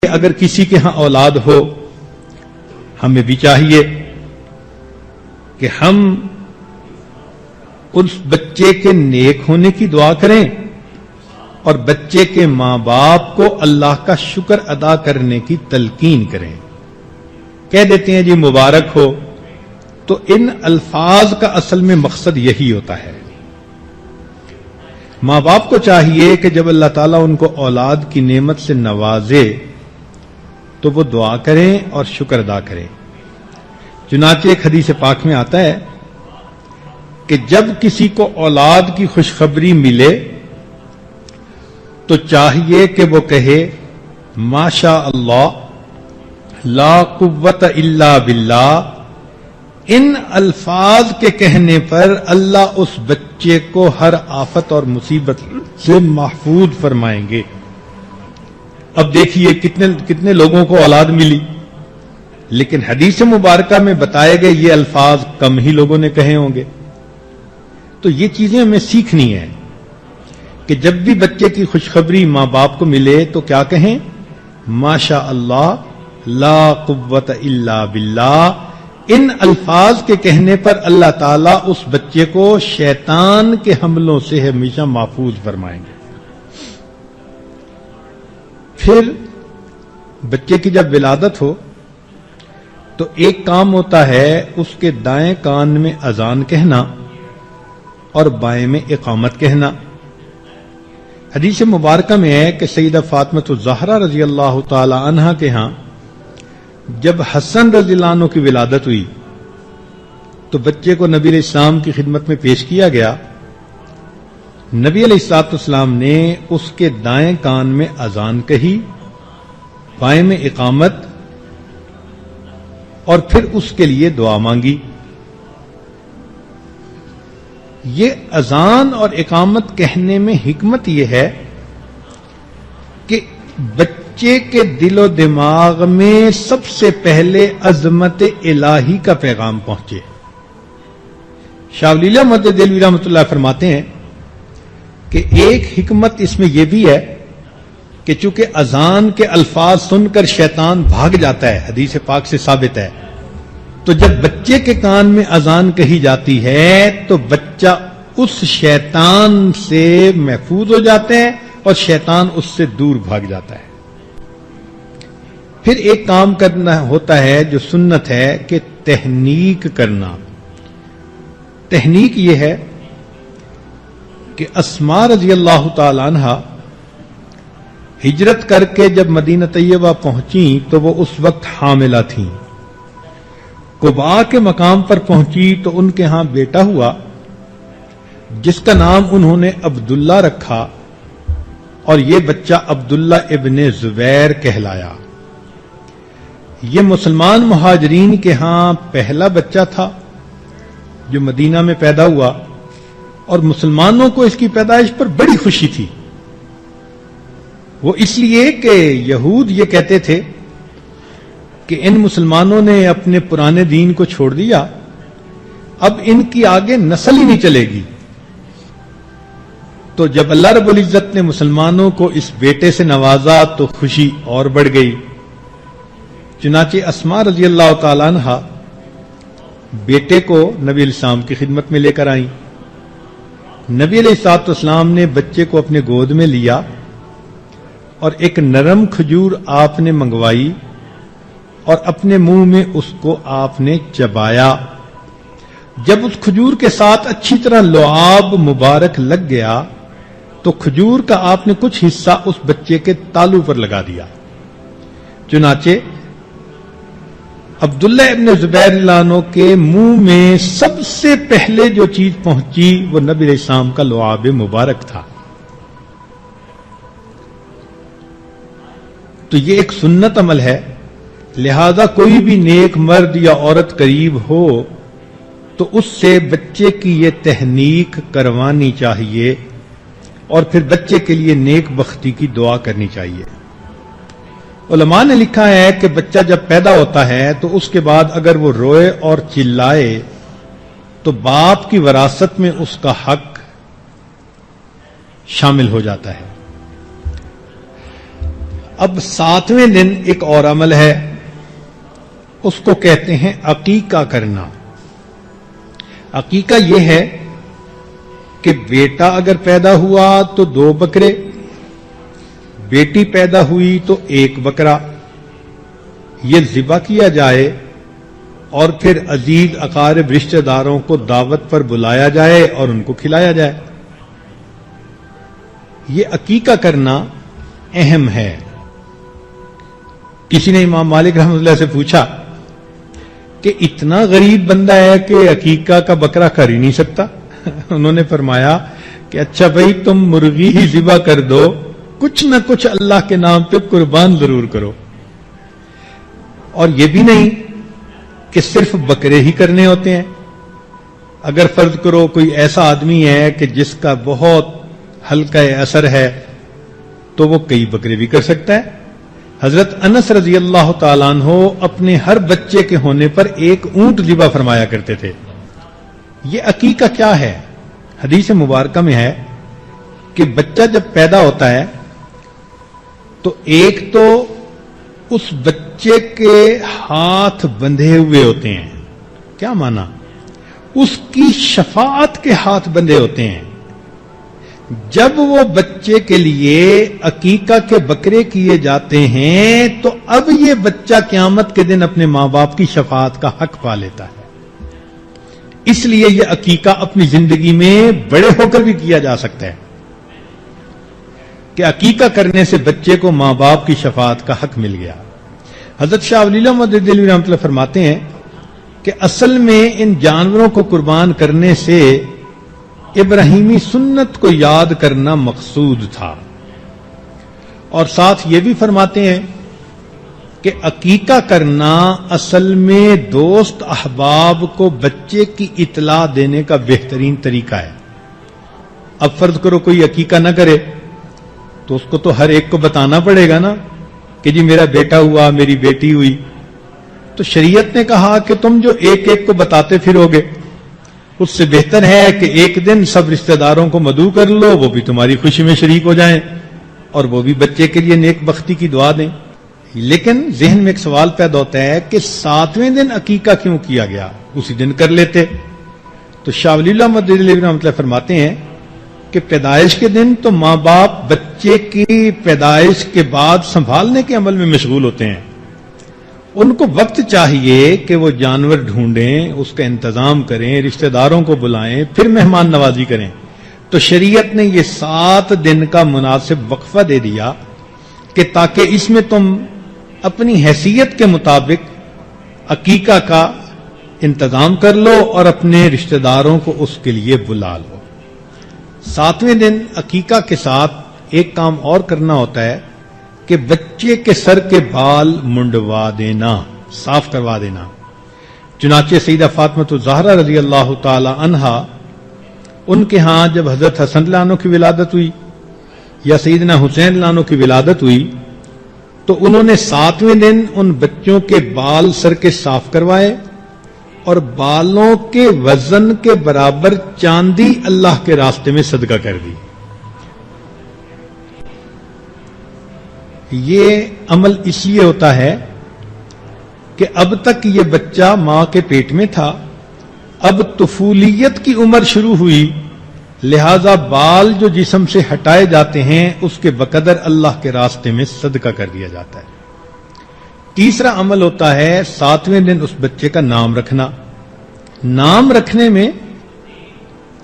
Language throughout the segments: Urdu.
اگر کسی کے ہاں اولاد ہو ہمیں بھی چاہیے کہ ہم اس بچے کے نیک ہونے کی دعا کریں اور بچے کے ماں باپ کو اللہ کا شکر ادا کرنے کی تلقین کریں. کہہ دیتے ہیں جی مبارک ہو، تو ان الفاظ کا اصل میں مقصد یہی ہوتا ہے. ماں باپ کو چاہیے کہ جب اللہ تعالیٰ ان کو اولاد کی نعمت سے نوازے تو وہ دعا کریں اور شکر ادا کریں. چنانچہ ایک حدیث پاک میں آتا ہے کہ جب کسی کو اولاد کی خوشخبری ملے تو چاہیے کہ وہ کہے ماشاء اللہ لا قوت الا باللہ. ان الفاظ کے کہنے پر اللہ اس بچے کو ہر آفت اور مصیبت سے محفوظ فرمائیں گے. اب دیکھیے کتنے لوگوں کو اولاد ملی، لیکن حدیث مبارکہ میں بتائے گئے یہ الفاظ کم ہی لوگوں نے کہے ہوں گے. تو یہ چیزیں ہمیں سیکھنی ہیں کہ جب بھی بچے کی خوشخبری ماں باپ کو ملے تو کیا کہیں؟ ماشاء اللہ لا قوت الا باللہ. ان الفاظ کے کہنے پر اللہ تعالیٰ اس بچے کو شیطان کے حملوں سے ہمیشہ محفوظ فرمائیں گے. پھر بچے کی جب ولادت ہو تو ایک کام ہوتا ہے اس کے دائیں کان میں اذان کہنا اور بائیں میں اقامت کہنا. حدیث مبارکہ میں ہے کہ سیدہ فاطمہ الزہرا رضی اللہ تعالی عنہا کے ہاں جب حسن رضی اللہ عنہ کی ولادت ہوئی تو بچے کو نبی علیہ السلام کی خدمت میں پیش کیا گیا. نبی علیہ الصلوۃ والسلام نے اس کے دائیں کان میں اذان کہی، بائیں میں اقامت، اور پھر اس کے لیے دعا مانگی. یہ اذان اور اقامت کہنے میں حکمت یہ ہے کہ بچے کے دل و دماغ میں سب سے پہلے عظمت الہی کا پیغام پہنچے. شاہ ولی اللہ مدد دہلوی رحمۃ اللہ فرماتے ہیں کہ ایک حکمت اس میں یہ بھی ہے کہ چونکہ اذان کے الفاظ سن کر شیطان بھاگ جاتا ہے، حدیث پاک سے ثابت ہے، تو جب بچے کے کان میں اذان کہی جاتی ہے تو بچہ اس شیطان سے محفوظ ہو جاتا ہے اور شیطان اس سے دور بھاگ جاتا ہے. پھر ایک کام کرنا ہوتا ہے جو سنت ہے کہ تہنیک کرنا. تہنیک یہ ہے کہ اسماء رضی اللہ تعالی عنہا ہجرت کر کے جب مدینہ طیبہ پہنچیں تو وہ اس وقت حاملہ تھیں. قباء کے مقام پر پہنچی تو ان کے ہاں بیٹا ہوا جس کا نام انہوں نے عبداللہ رکھا، اور یہ بچہ عبداللہ ابن زبیر کہلایا. یہ مسلمان مہاجرین کے ہاں پہلا بچہ تھا جو مدینہ میں پیدا ہوا، اور مسلمانوں کو اس کی پیدائش پر بڑی خوشی تھی. وہ اس لیے کہ یہود یہ کہتے تھے کہ ان مسلمانوں نے اپنے پرانے دین کو چھوڑ دیا، اب ان کی آگے نسل ہی نہیں چلے گی. تو جب اللہ رب العزت نے مسلمانوں کو اس بیٹے سے نوازا تو خوشی اور بڑھ گئی. چنانچہ اسماء رضی اللہ تعالی عنہا بیٹے کو نبی علیہ السلام کی خدمت میں لے کر آئیں. نبی علیہ الصلوۃ والسلام نے بچے کو اپنے گود میں لیا اور ایک نرم کھجور آپ نے منگوائی اور اپنے منہ میں اس کو آپ نے چبایا. جب اس کھجور کے ساتھ اچھی طرح لعاب مبارک لگ گیا تو کھجور کا آپ نے کچھ حصہ اس بچے کے تالو پر لگا دیا. چنانچہ عبداللہ ابن زبیر اللہ عنہ کے منہ میں سب سے پہلے جو چیز پہنچی وہ نبی علیہ السلام کا لعاب مبارک تھا. تو یہ ایک سنت عمل ہے، لہذا کوئی بھی نیک مرد یا عورت قریب ہو تو اس سے بچے کی یہ تہنیک کروانی چاہیے اور پھر بچے کے لیے نیک بختی کی دعا کرنی چاہیے. علماء نے لکھا ہے کہ بچہ جب پیدا ہوتا ہے تو اس کے بعد اگر وہ روئے اور چلائے تو باپ کی وراثت میں اس کا حق شامل ہو جاتا ہے. اب 7ویں دن ایک اور عمل ہے، اس کو کہتے ہیں عقیقہ کرنا۔ عقیقہ یہ ہے کہ بیٹا اگر پیدا ہوا تو 2 بکرے، بیٹی پیدا ہوئی تو 1 بکرا، یہ ذبح کیا جائے اور پھر عزیز اقارب رشتہ داروں کو دعوت پر بلایا جائے اور ان کو کھلایا جائے۔ یہ عقیقہ کرنا اہم ہے۔ کسی نے امام مالک رحمۃ اللہ سے پوچھا کہ اتنا غریب بندہ ہے کہ عقیقہ کا بکرا کر ہی نہیں سکتا؟ انہوں نے فرمایا کہ اچھا بھائی تم مرغی ہی ذبح کر دو، کچھ نہ کچھ اللہ کے نام پہ قربان ضرور کرو۔ اور یہ بھی نہیں کہ صرف بکرے ہی کرنے ہوتے ہیں، اگر فرض کرو کوئی ایسا آدمی ہے کہ جس کا بہت ہلکا اثر ہے تو وہ کئی بکرے بھی کر سکتا ہے۔ حضرت انس رضی اللہ تعالیٰ عنہ اپنے ہر بچے کے ہونے پر 1 اونٹ ذبح فرمایا کرتے تھے۔ یہ عقیقہ کیا ہے؟ حدیث مبارکہ میں ہے کہ بچہ جب پیدا ہوتا ہے تو ایک تو اس بچے کے ہاتھ بندھے ہوئے ہوتے ہیں۔ کیا مانا؟ اس کی شفاعت کے ہاتھ بندھے ہوتے ہیں۔ جب وہ بچے کے لیے عقیقہ کے بکرے کیے جاتے ہیں تو اب یہ بچہ قیامت کے دن اپنے ماں باپ کی شفاعت کا حق پا لیتا ہے۔ اس لیے یہ عقیقہ اپنی زندگی میں بڑے ہو کر بھی کیا جا سکتا ہے کہ عقیقہ کرنے سے بچے کو ماں باپ کی شفاعت کا حق مل گیا۔ حضرت شاہ ولی اللہ مدد دہلوی رحمۃ اللہ فرماتے ہیں کہ اصل میں ان جانوروں کو قربان کرنے سے ابراہیمی سنت کو یاد کرنا مقصود تھا، اور ساتھ یہ بھی فرماتے ہیں کہ عقیقہ کرنا اصل میں دوست احباب کو بچے کی اطلاع دینے کا بہترین طریقہ ہے۔ اب فرض کرو کوئی عقیقہ نہ کرے تو اس کو تو ہر ایک کو بتانا پڑے گا نا کہ جی میرا بیٹا ہوا، میری بیٹی ہوئی، تو شریعت نے کہا کہ تم جو ایک ایک کو بتاتے پھرو گے، اس سے بہتر ہے کہ ایک دن سب رشتہ داروں کو مدعو کر لو، وہ بھی تمہاری خوشی میں شریک ہو جائیں اور وہ بھی بچے کے لیے نیک بختی کی دعا دیں۔ لیکن ذہن میں ایک سوال پیدا ہوتا ہے کہ 7ویں دن عقیقہ کیوں کیا گیا؟ اسی دن کر لیتے۔ تو شاہ ولی اللہ مدد دہلوی رحمۃ اللہ فرماتے ہیں کہ پیدائش کے دن تو ماں باپ بچے کی پیدائش کے بعد سنبھالنے کے عمل میں مشغول ہوتے ہیں، ان کو وقت چاہیے کہ وہ جانور ڈھونڈیں، اس کا انتظام کریں، رشتہ داروں کو بلائیں، پھر مہمان نوازی کریں۔ تو شریعت نے یہ 7 دن کا مناسب وقفہ دے دیا کہ تاکہ اس میں تم اپنی حیثیت کے مطابق عقیقہ کا انتظام کر لو اور اپنے رشتہ داروں کو اس کے لیے بلا لو۔ 7ویں دن عقیقہ کے ساتھ ایک کام اور کرنا ہوتا ہے کہ بچے کے سر کے بال منڈوا دینا، صاف کروا دینا۔ چنانچہ سیدہ فاطمہ الزہرا رضی اللہ تعالی عنہا، ان کے ہاں جب حضرت حسن اللہ عنہ کی ولادت ہوئی یا سیدنا حسین اللہ عنہ کی ولادت ہوئی تو انہوں نے 7ویں دن ان بچوں کے بال سر کے صاف کروائے اور بالوں کے وزن کے برابر چاندی اللہ کے راستے میں صدقہ کر دی۔ یہ عمل اس لیے ہوتا ہے کہ اب تک یہ بچہ ماں کے پیٹ میں تھا، اب طفولیت کی عمر شروع ہوئی، لہذا بال جو جسم سے ہٹائے جاتے ہیں اس کے بقدر اللہ کے راستے میں صدقہ کر دیا جاتا ہے۔ تیسرا عمل ہوتا ہے 7ویں دن اس بچے کا نام رکھنا۔ نام رکھنے میں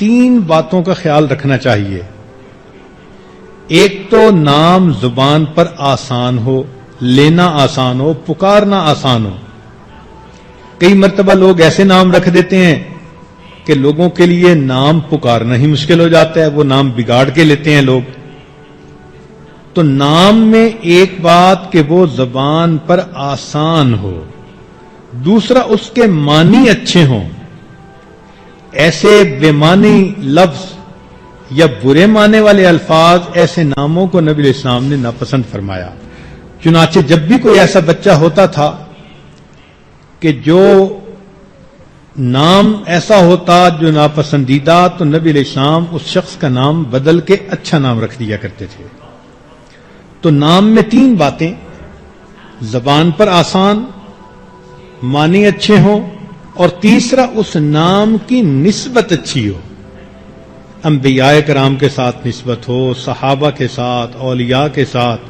3 باتوں کا خیال رکھنا چاہیے۔ ایک تو نام زبان پر آسان ہو، لینا آسان ہو، پکارنا آسان ہو۔ کئی مرتبہ لوگ ایسے نام رکھ دیتے ہیں کہ لوگوں کے لیے نام پکارنا ہی مشکل ہو جاتا ہے، وہ نام بگاڑ کے لیتے ہیں لوگ۔ تو نام میں ایک بات کہ وہ زبان پر آسان ہو، دوسرا اس کے معنی اچھے ہوں۔ ایسے بے معنی لفظ یا برے معنی والے الفاظ، ایسے ناموں کو نبی علیہ السلام نے ناپسند فرمایا۔ چنانچہ جب بھی کوئی ایسا بچہ ہوتا تھا کہ جو نام ایسا ہوتا جو ناپسندیدہ، تو نبی علیہ السلام اس شخص کا نام بدل کے اچھا نام رکھ دیا کرتے تھے۔ تو نام میں 3 باتیں: زبان پر آسان، معنی اچھے ہوں، اور تیسرا اس نام کی نسبت اچھی ہو، انبیاء کرام کے ساتھ نسبت ہو، صحابہ کے ساتھ، اولیاء کے ساتھ،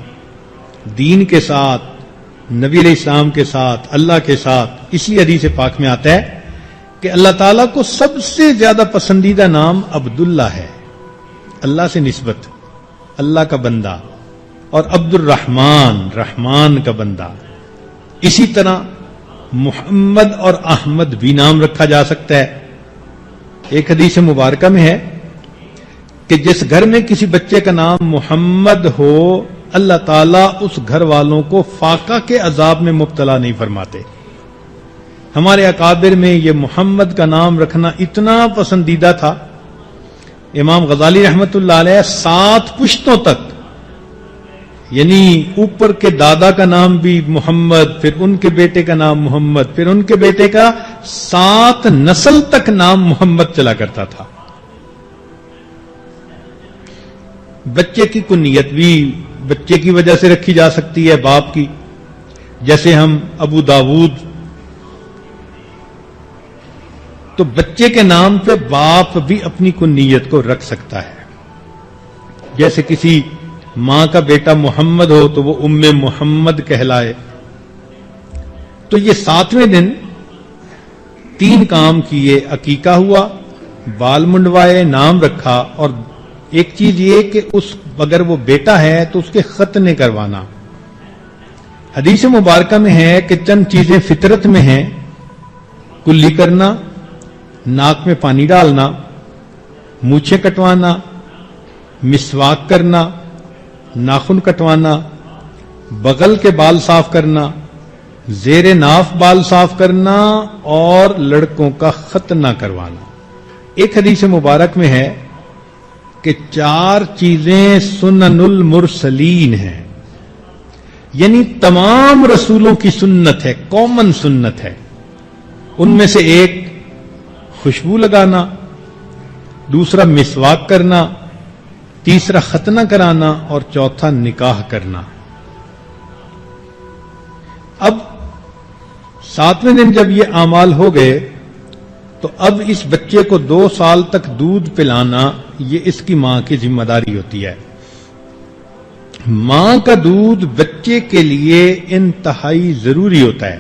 دین کے ساتھ، نبی علیہ السلام کے ساتھ، اللہ کے ساتھ. اسی حدیث پاک میں آتا ہے کہ اللہ تعالیٰ کو سب سے زیادہ پسندیدہ نام عبداللہ ہے، اللہ سے نسبت، اللہ کا بندہ، اور عبد الرحمن، رحمان کا بندہ. اسی طرح محمد اور احمد بھی نام رکھا جا سکتا ہے. ایک حدیث مبارکہ میں ہے کہ جس گھر میں کسی بچے کا نام محمد ہو، اللہ تعالیٰ اس گھر والوں کو فاقہ کے عذاب میں مبتلا نہیں فرماتے. ہمارے اکابر میں یہ محمد کا نام رکھنا اتنا پسندیدہ تھا. امام غزالی رحمت اللہ علیہ 7 پشتوں تک، یعنی اوپر کے دادا کا نام بھی محمد، پھر ان کے بیٹے کا نام محمد، پھر ان کے بیٹے کا 7 نسل تک نام محمد چلا کرتا تھا. بچے کی کنیت بھی بچے کی وجہ سے رکھی جا سکتی ہے، باپ کی. جیسے ہم ابو داود، تو بچے کے نام پہ باپ بھی اپنی کنیت کو رکھ سکتا ہے. جیسے کسی ماں کا بیٹا محمد ہو تو وہ ام محمد کہلائے. تو یہ 7ویں دن 3 کام کیے: عقیقہ ہوا، بال منڈوائے، نام رکھا، اور ایک چیز یہ کہ اگر وہ بیٹا ہے تو اس کے ختنے کروانا. حدیث مبارکہ میں ہے کہ چند چیزیں فطرت میں ہیں: کلی کرنا، ناک میں پانی ڈالنا، مونچھیں کٹوانا، مسواک کرنا، ناخن کٹوانا، بغل کے بال صاف کرنا، زیر ناف بال صاف کرنا، اور لڑکوں کا ختنہ کروانا. ایک حدیث مبارک میں ہے کہ 4 چیزیں سنن المرسلین ہیں، یعنی تمام رسولوں کی سنت ہے، کامن سنت ہے. ان میں سے ایک خوشبو لگانا، دوسرا مسواک کرنا، تیسرا ختنہ کرانا، اور چوتھا نکاح کرنا. اب 7ویں دن جب یہ اعمال ہو گئے تو اب اس بچے کو 2 سال تک دودھ پلانا یہ اس کی ماں کی ذمہ داری ہوتی ہے. ماں کا دودھ بچے کے لیے انتہائی ضروری ہوتا ہے.